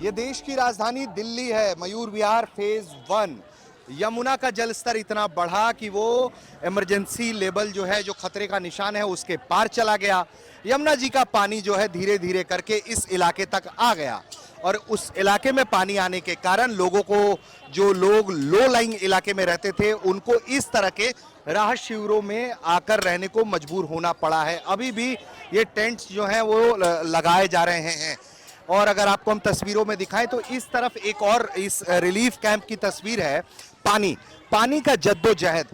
ये देश की राजधानी दिल्ली है। मयूर विहार फेज 1। यमुना का जल स्तर इतना बढ़ा कि वो इमरजेंसी लेवल जो है, जो खतरे का निशान है, उसके पार चला गया। यमुना जी का पानी जो है धीरे धीरे करके इस इलाके तक आ गया और उस इलाके में पानी आने के कारण लोगों को, जो लोग लो लाइंग इलाके में रहते थे, उनको इस तरह के राहत शिविरों में आकर रहने को मजबूर होना पड़ा है। अभी भी ये टेंट्स जो हैं वो लगाए जा रहे हैं। और अगर आपको हम तस्वीरों में दिखाएं तो इस तरफ एक और इस रिलीफ कैंप की तस्वीर है। पानी का जद्दोजहद,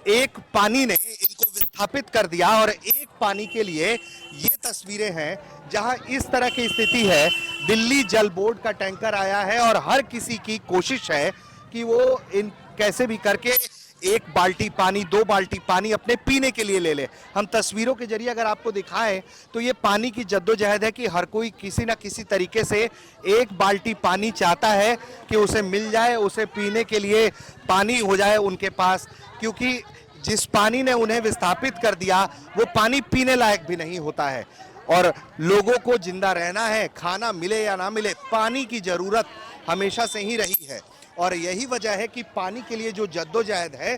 एक पानी ने इनको विस्थापित कर दिया और एक पानी के लिए ये तस्वीरें हैं जहां इस तरह की स्थिति है। दिल्ली जल बोर्ड का टैंकर आया है और हर किसी की कोशिश है कि वो इन कैसे भी करके एक बाल्टी पानी, 2 बाल्टी पानी अपने पीने के लिए ले ले। हम तस्वीरों के जरिए अगर आपको दिखाएं तो ये पानी की जद्दोजहद है कि हर कोई किसी ना किसी तरीके से एक बाल्टी पानी चाहता है कि उसे मिल जाए, उसे पीने के लिए पानी हो जाए उनके पास, क्योंकि जिस पानी ने उन्हें विस्थापित कर दिया वो पानी पीने लायक भी नहीं होता है। और लोगों को जिंदा रहना है, खाना मिले या ना मिले, पानी की जरूरत हमेशा से ही रही है। और यही वजह है कि पानी के लिए जो जद्दोजहद है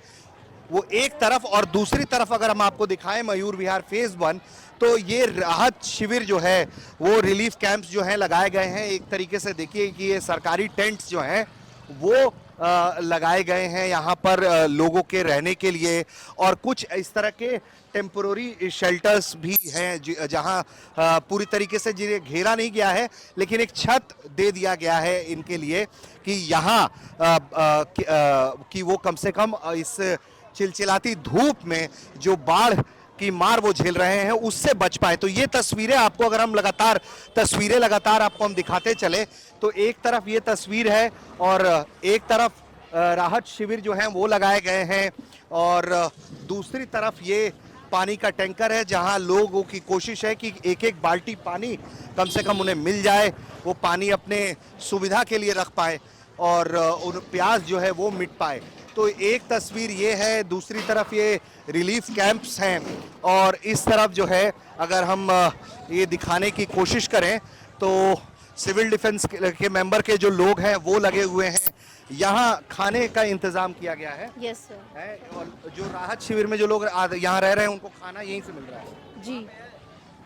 वो एक तरफ, और दूसरी तरफ अगर हम आपको दिखाएं मयूर विहार फेज 1, तो ये राहत शिविर जो है, वो रिलीफ कैंप्स जो हैं लगाए गए हैं। एक तरीके से देखिए कि ये सरकारी टेंट्स जो हैं वो लगाए गए हैं यहाँ पर लोगों के रहने के लिए। और कुछ इस तरह के टेम्पोररी शेल्टर्स भी हैं जहाँ पूरी तरीके से जिन्हें घेरा नहीं गया है, लेकिन एक छत दे दिया गया है इनके लिए कि यहाँ कि वो कम से कम इस चिलचिलाती धूप में जो बाढ़ की मार वो झेल रहे हैं उससे बच पाए। तो ये तस्वीरें आपको, अगर हम लगातार आपको हम दिखाते चले, तो एक तरफ ये तस्वीर है और एक तरफ राहत शिविर जो हैं वो लगाए गए हैं और दूसरी तरफ ये पानी का टैंकर है जहां लोगों की कोशिश है कि एक एक बाल्टी पानी कम से कम उन्हें मिल जाए, वो पानी अपने सुविधा के लिए रख पाए और उन प्यास जो है वो मिट पाए। तो एक तस्वीर ये है, दूसरी तरफ ये रिलीफ कैंप्स हैं और इस तरफ जो है अगर हम ये दिखाने की कोशिश करें तो सिविल डिफेंस के मेंबर के जो लोग हैं वो लगे हुए हैं। यहाँ खाने का इंतजाम किया गया है। Yes sir. है, और जो राहत शिविर में जो लोग यहाँ रह रहे हैं उनको खाना यहीं से मिल रहा है जी।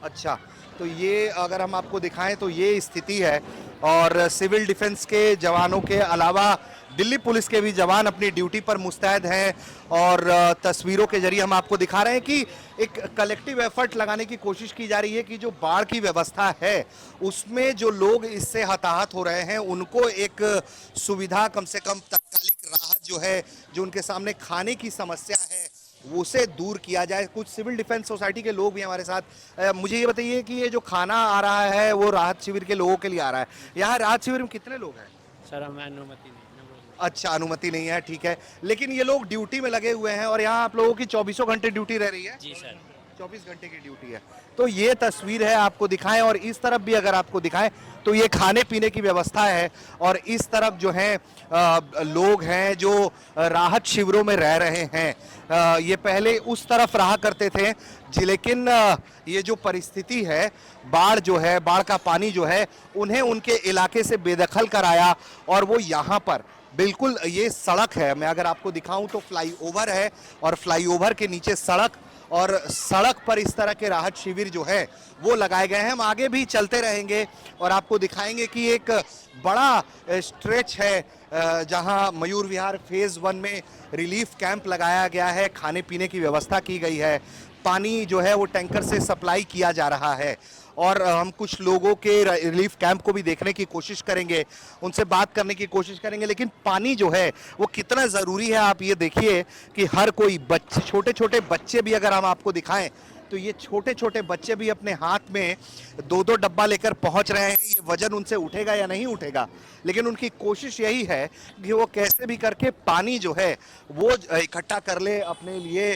अच्छा, तो ये अगर हम आपको दिखाएं तो ये स्थिति है। और सिविल डिफेंस के जवानों के अलावा दिल्ली पुलिस के भी जवान अपनी ड्यूटी पर मुस्तैद हैं और तस्वीरों के जरिए हम आपको दिखा रहे हैं कि एक कलेक्टिव एफर्ट लगाने की कोशिश की जा रही है कि जो बाढ़ की व्यवस्था है उसमें जो लोग इससे हताहत हो रहे हैं उनको एक सुविधा, कम से कम तात्कालिक राहत जो है, जो उनके सामने खाने की समस्या है उसे दूर किया जाए। कुछ सिविल डिफेंस सोसाइटी के लोग भी हमारे साथ। मुझे ये बताइए कि ये जो खाना आ रहा है वो राहत शिविर के लोगों के लिए आ रहा है। यहाँ राहत शिविर में कितने लोग हैं? सर हमें अनुमति नहीं। अच्छा, अनुमति नहीं है, ठीक है। लेकिन ये लोग ड्यूटी में लगे हुए हैं और यहाँ आप लोगों की 24 घंटे ड्यूटी रह रही है? जी सर, 24 घंटे की ड्यूटी है। तो ये तस्वीर है, आपको दिखाएं। और इस तरफ भी अगर आपको दिखाएं तो ये खाने पीने की व्यवस्था है और इस तरफ जो है लोग हैं जो राहत शिविरों में रह रहे हैं। ये पहले उस तरफ रहा करते थे लेकिन ये जो परिस्थिति है, बाढ़ जो है, बाढ़ का पानी जो है उन्हें उनके इलाके से बेदखल कराया और वो यहाँ पर बिल्कुल, ये सड़क है, मैं अगर आपको दिखाऊं तो फ्लाईओवर है और फ्लाईओवर के नीचे सड़क, और सड़क पर इस तरह के राहत शिविर जो है वो लगाए गए हैं। हम आगे भी चलते रहेंगे और आपको दिखाएंगे कि एक बड़ा स्ट्रेच है जहां मयूर विहार फेज 1 में रिलीफ कैंप लगाया गया है, खाने पीने की व्यवस्था की गई है, पानी जो है वो टैंकर से सप्लाई किया जा रहा है। और हम कुछ लोगों के रिलीफ कैंप को भी देखने की कोशिश करेंगे, उनसे बात करने की कोशिश करेंगे। लेकिन पानी जो है वो कितना ज़रूरी है आप ये देखिए कि हर कोई बच्चे, छोटे छोटे बच्चे भी अगर हम आपको दिखाएं तो ये छोटे छोटे बच्चे भी अपने हाथ में 2-2 डब्बा लेकर पहुंच रहे हैं। ये वजन उनसे उठेगा या नहीं उठेगा, लेकिन उनकी कोशिश यही है कि वो कैसे भी करके पानी जो है वो इकट्ठा कर ले अपने लिए।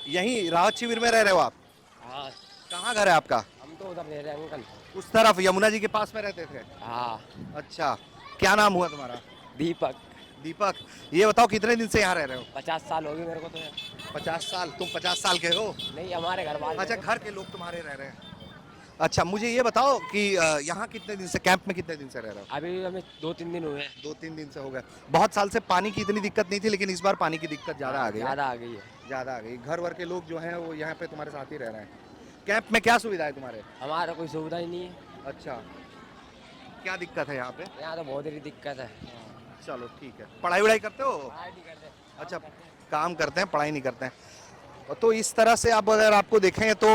यहीं राहत शिविर में रह रहे हो आप? हाँ। कहाँ घर है आपका? हम तो उधर रह रहे हैं अंकल। उस तरफ यमुना जी के पास में रहते थे? हाँ। अच्छा, क्या नाम हुआ तुम्हारा? दीपक। दीपक, ये बताओ कितने दिन से यहाँ रह रहे हो? 50 साल हो गए मेरे को तो यार। 50 साल? तुम 50 साल के हो? नहीं, हमारे घर वाले। अच्छा, घर के लोग तुम्हारे रह रहे हैं। अच्छा, मुझे ये बताओ कि यहाँ कितने दिन से, कैंप में कितने दिन से रह रहे हो? अभी हमें 2-3 दिन हुए हैं। 2-3 दिन से हो गए। बहुत साल से पानी की इतनी दिक्कत नहीं थी, लेकिन इस बार पानी की दिक्कत ज़्यादा आ गई है। ज़्यादा आ गई है। ज़्यादा आ गई। घर वर के लोग जो हैं वो यहाँ पे तुम्हारे साथ ही रह रहे हैं। कैंप में क्या सुविधा है तुम्हारे? हमारा कोई सुविधा ही नहीं है। अच्छा, क्या दिक्कत है यहाँ पे? यहाँ तो बहुत ही दिक्कत है। चलो ठीक है। पढ़ाई वढ़ाई करते हो? पढ़ाई नहीं करते। अच्छा, काम करते हैं, पढ़ाई नहीं करते हैं। तो इस तरह से अब अगर आपको देखें तो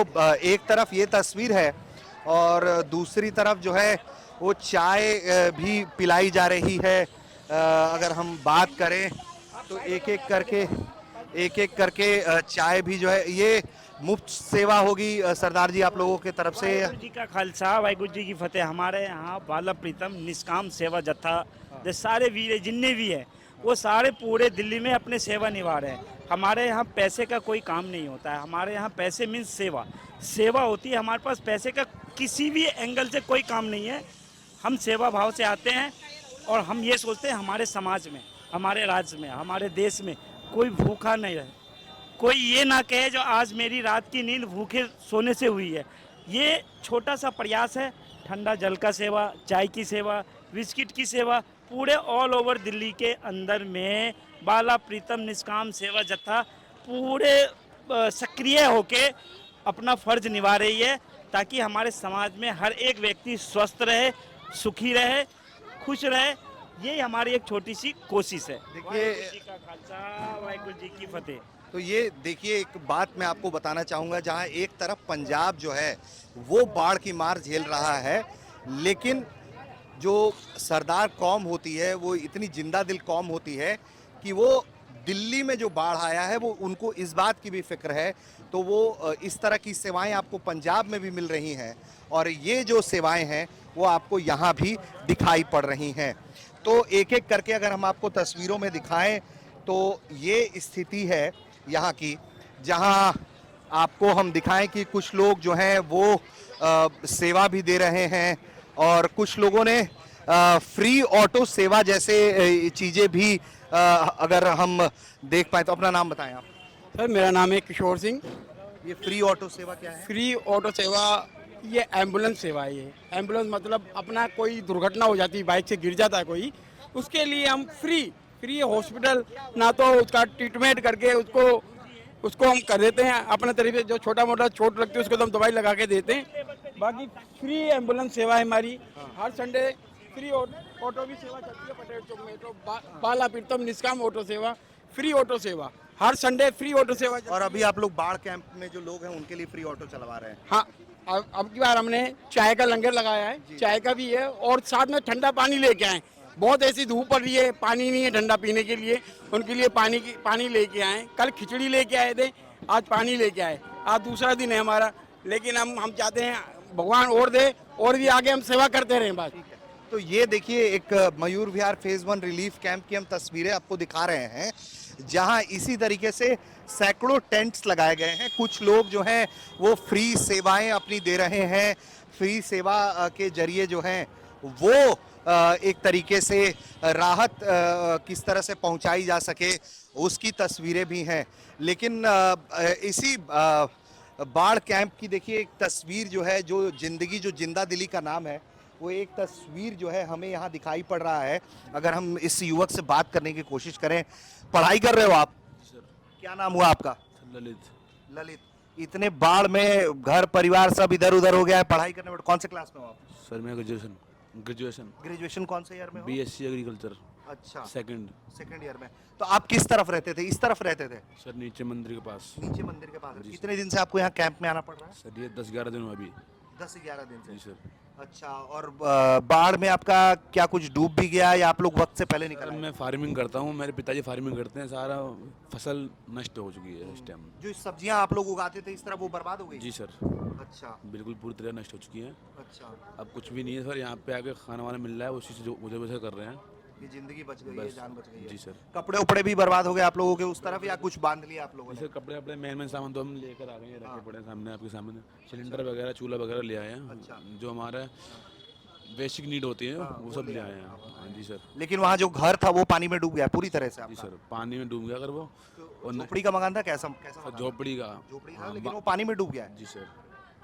एक तरफ ये तस्वीर है और दूसरी तरफ जो है वो चाय भी पिलाई जा रही है। अगर हम बात करें तो एक एक करके चाय भी जो है ये मुफ्त सेवा होगी सरदार जी आप लोगों के तरफ से। वाहिगुरु जी का खालसा वाहिगुरु जी की फतेह। हमारे यहाँ बाला प्रीतम निष्काम सेवा जत्था जो सारे वीर जितने भी है वो सारे पूरे दिल्ली में अपने सेवा निभा रहे हैं। हमारे यहाँ पैसे का कोई काम नहीं होता है। हमारे यहाँ पैसे मीन्स सेवा सेवा होती है। हमारे पास पैसे का किसी भी एंगल से कोई काम नहीं है। हम सेवा भाव से आते हैं और हम ये सोचते हैं हमारे समाज में, हमारे राज्य में, हमारे देश में कोई भूखा नहीं रहे। कोई ये ना कहे जो आज मेरी रात की नींद भूखे सोने से हुई है। ये छोटा सा प्रयास है। ठंडा जल का सेवा, चाय की सेवा, बिस्किट की सेवा, पूरे ऑल ओवर दिल्ली के अंदर में बाला प्रीतम निष्काम सेवा जत्था पूरे सक्रिय होके अपना फर्ज निभा रही है ताकि हमारे समाज में हर एक व्यक्ति स्वस्थ रहे, सुखी रहे, खुश रहे। ये हमारी एक छोटी सी कोशिश है। देखिए, वाहिगुरु जी का खालसा वाहिगुरु जी की फतेह। तो ये देखिए एक बात मैं आपको बताना चाहूँगा, जहाँ एक तरफ पंजाब जो है वो बाढ़ की मार झेल रहा है, लेकिन जो सरदार कौम होती है वो इतनी जिंदा दिल कौम होती है कि वो दिल्ली में जो बाढ़ आया है वो उनको इस बात की भी फिक्र है। तो वो इस तरह की सेवाएं आपको पंजाब में भी मिल रही हैं और ये जो सेवाएं हैं वो आपको यहाँ भी दिखाई पड़ रही हैं। तो एक एक करके अगर हम आपको तस्वीरों में दिखाएं तो ये स्थिति है यहाँ की, जहाँ आपको हम दिखाएं कि कुछ लोग जो हैं वो सेवा भी दे रहे हैं और कुछ लोगों ने फ्री ऑटो सेवा जैसे चीज़ें भी अगर हम देख पाए। तो अपना नाम बताएं आप। सर मेरा नाम है किशोर सिंह। ये फ्री ऑटो सेवा क्या है? फ्री ऑटो सेवा ये एम्बुलेंस सेवा है। ये एम्बुलेंस मतलब अपना कोई दुर्घटना हो जाती है, बाइक से गिर जाता है कोई, उसके लिए हम फ्री हॉस्पिटल ना तो उसका ट्रीटमेंट करके उसको हम कर देते हैं अपने तरीके से। जो छोटा मोटा चोट लगती है उसको तो हम दवाई लगा के देते हैं। बाकी फ्री एम्बुलेंस सेवा है हमारी। हर संडे फ्री ऑटो भी सेवा चलती है पटेल चौक में। तो बाला प्रीतम निष्काम ऑटो सेवा, फ्री ऑटो सेवा, हर संडे फ्री ऑटो सेवा। और अभी आप लोग बाढ़ कैंप में जो लोग हैं उनके लिए फ्री ऑटो चलवा रहे हैं? हाँ, अब की बार हमने चाय का लंगर लगाया है, चाय का भी है और साथ में ठंडा पानी लेके आए। बहुत ऐसी धूप पड़ रही है, पानी नहीं है ठंडा पीने के लिए, उनके लिए पानी लेके आए। कल खिचड़ी लेके आए थे, आज पानी लेके आए। आज दूसरा दिन है हमारा, लेकिन हम चाहते हैं भगवान और दे और भी आगे हम सेवा करते रहें बस। तो ये देखिए एक Mayur Vihar phase 1 relief camp की हम तस्वीरें आपको दिखा रहे हैं, जहां इसी तरीके से सैकड़ों टेंट्स लगाए गए हैं। कुछ लोग जो हैं वो फ्री सेवाएं अपनी दे रहे हैं। फ्री सेवा के जरिए जो हैं वो एक तरीके से राहत किस तरह से पहुंचाई जा सके उसकी तस्वीरें भी हैं। लेकिन इसी बाढ़ कैंप की देखिए एक तस्वीर जो है, जो जिंदगी जो जिंदा दिली का नाम है, वो एक तस्वीर जो है हमें यहाँ दिखाई पड़ रहा है। अगर हम इस युवक से बात करने की कोशिश करें, पढ़ाई कर रहे हो आप? सर क्या नाम हुआ आपका? ललित। ललित। इतने बाढ़ में घर परिवार सब इधर उधर हो गया है, पढ़ाई करने में कौन से क्लास में हो आप? सर मैं ग्रेजुएशन ग्रेजुएशन कौन से ईयर में हो? बीएससी एग्रीकल्चर अच्छा, सेकंड ईयर में। तो आप किस तरफ रहते थे? इस तरफ रहते थे? सर नीचे मंदिर के पास। नीचे मंदिर के पास। जी कितने दिन से आपको यहाँ कैंप में आना पड़ रहा है? सर ये 10-11 दिन हुआ अभी। 10-11 दिन जी से। सर। अच्छा, और बाढ़ में आपका क्या कुछ डूब भी गया या आप लोग वक्त से पहले निकल सर आए? मैं फार्मिंग करता हूँ, मेरे पिताजी फार्मिंग करते हैं, सारा फसल नष्ट हो चुकी है इस टाइम। जो सब्जियां आप लोग उगाते थे इस तरह वो बर्बाद हो गई? जी सर, अच्छा बिल्कुल पूरी तरह नष्ट हो चुकी है। अच्छा, अब कुछ भी नहीं है सर, यहाँ पे आके खाना वाना मिल रहा है, उसी से जो वजह कर रहे हैं। ये जिंदगी बच गई है, बस। जान बच गई है। जी सर। कपड़े उपड़े भी बर्बाद हो गए आप लोगों के उस तरफ या कुछ बांध लिया आप लोगों जी ने? सर, कपड़े अपने मेन सामान तो हम लेकर आ गए हैं, रखे पड़े हैं सामने आपके सामने। सिलेंडर वगैरह, चूल्हा वगैरह ले आए हैं। अच्छा। जो हमारा बेसिक नीड होती है वो सब ले आए हैं। हाँ जी सर। लेकिन वहाँ जो घर था वो पानी में डूब गया पूरी तरह से जी आपका? सर, पानी में डूब गया अगर वो। तो झोपड़ी का मकान था? कैसा कैसा मकान था? झोपड़ी का। झोपड़ी था, हाँ, लेकिन वो पानी में डूब गया है? जी सर,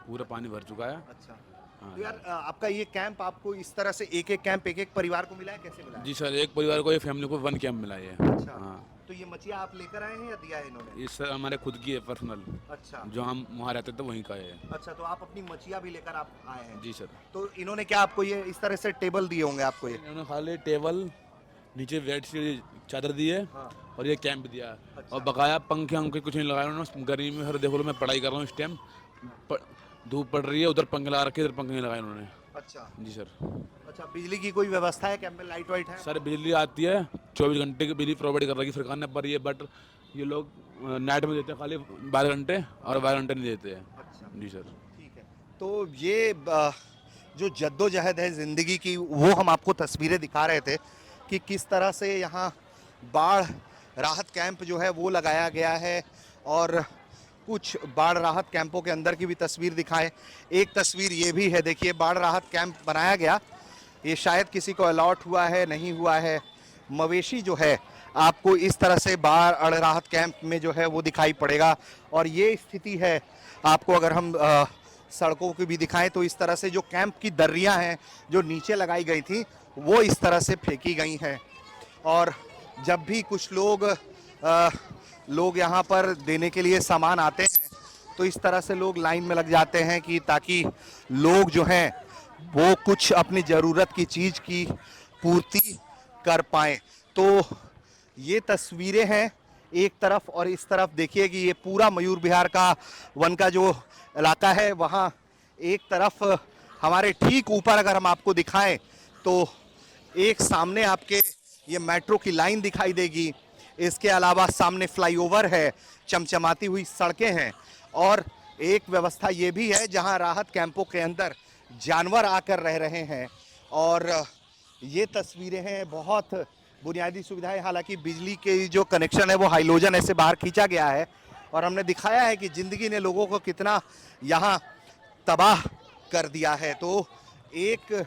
पूरा पानी भर चुका है। अच्छा, हाँ, तो यार आपका ये कैंप आपको इस तरह से एक एक कैंप एक एक परिवार को मिला है, कैसे मिला है? जी सर, एक परिवार को, एक फैमिली को 1 कैंप मिला है। अच्छा। हाँ, तो ये मछलियाँ आप लेकर आए हैं या दिया है इन्होंने? ये सर हमारे खुद की है पर्सनल, अच्छा जो हम वहाँ रहते थे वहीं का है। अच्छा, तो आप अपनी मछलियाँ भी लेकर आप आए हैं? जी सर। तो इन्होंने क्या आपको ये इस तरह से टेबल दिए होंगे आपको ये? इन्होंने खाली टेबल, नीचे बेड शीट चादर दी है हाँ। और ये कैंप दिया है। अच्छा। और बकाया पंखे अंखे कुछ नहीं लगाए उन्होंने। गर्मी में हर देखो लो, मैं पढ़ाई कर रहा हूँ इस टाइम, धूप पड़ रही है, उधर पंखे लगा रखे, इधर पंखे नहीं लगाए उन्होंने। अच्छा जी सर। अच्छा, बिजली की कोई व्यवस्था है कैंप में? लाइट वाइट है? सर बिजली आती है, 24 घंटे की बिजली प्रोवाइड कर रही है सरकार ने, पर ये बट ये लोग नाइट में देते हैं खाली 12 घंटे, और 12 घंटे नहीं देते हैं। अच्छा जी सर। ठीक है। तो ये जो जद्दोजहद है ज़िंदगी की, वो हम आपको तस्वीरें दिखा रहे थे कि किस तरह से यहाँ बाढ़ राहत कैंप जो है वो लगाया गया है, और कुछ बाढ़ राहत कैंपों के अंदर की भी तस्वीर दिखाएं। एक तस्वीर ये भी है, देखिए बाढ़ राहत कैंप बनाया गया, ये शायद किसी को अलॉट हुआ है, नहीं हुआ है। मवेशी जो है आपको इस तरह से बाढ़ राहत कैंप में जो है वो दिखाई पड़ेगा, और ये स्थिति है आपको अगर हम सड़कों की भी दिखाएं तो इस तरह से जो कैंप की दर्रियां हैं जो नीचे लगाई गई थी वो इस तरह से फेंकी गई हैं। और जब भी कुछ लोग यहाँ पर देने के लिए सामान आते हैं तो इस तरह से लोग लाइन में लग जाते हैं कि ताकि लोग जो हैं वो कुछ अपनी ज़रूरत की चीज़ की पूर्ति कर पाएँ। तो ये तस्वीरें हैं एक तरफ, और इस तरफ देखिए कि ये पूरा मयूर विहार का वन का जो इलाका है, वहाँ एक तरफ हमारे ठीक ऊपर अगर हम आपको दिखाएं तो एक सामने आपके ये मेट्रो की लाइन दिखाई देगी। इसके अलावा सामने फ्लाईओवर है, चमचमाती हुई सड़कें हैं, और एक व्यवस्था ये भी है जहां राहत कैंपों के अंदर जानवर आकर रह रहे हैं। और ये तस्वीरें हैं, बहुत बुनियादी सुविधाएं, हालांकि बिजली के जो कनेक्शन है वो हाइलोजन ऐसे बाहर खींचा गया है, और हमने दिखाया है कि ज़िंदगी ने लोगों को कितना यहाँ तबाह कर दिया है। तो एक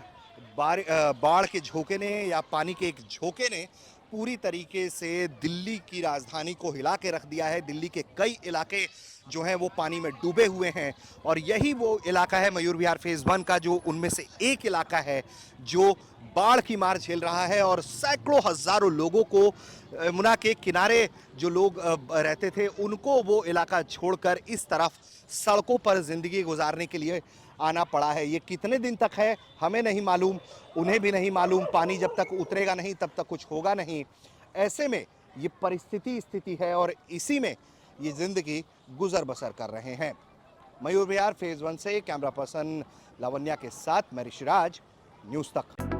बाढ़ के झोंके ने या पानी के एक झोंके ने पूरी तरीके से दिल्ली की राजधानी को हिला के रख दिया है। दिल्ली के कई इलाके जो हैं वो पानी में डूबे हुए हैं, और यही वो इलाका है मयूर विहार फेज़ 1 का, जो उनमें से एक इलाका है जो बाढ़ की मार झेल रहा है। और सैकड़ों हज़ारों लोगों को यमुना के किनारे जो लोग रहते थे उनको वो इलाका छोड़कर इस तरफ सड़कों पर ज़िंदगी गुजारने के लिए आना पड़ा है। ये कितने दिन तक है हमें नहीं मालूम, उन्हें भी नहीं मालूम। पानी जब तक उतरेगा नहीं तब तक कुछ होगा नहीं। ऐसे में ये स्थिति है, और इसी में ये ज़िंदगी गुजर बसर कर रहे हैं। मयूर विहार फेज़ 1 से कैमरा पर्सन लावण्या के साथ मैं ऋषिराज, न्यूज़ तक।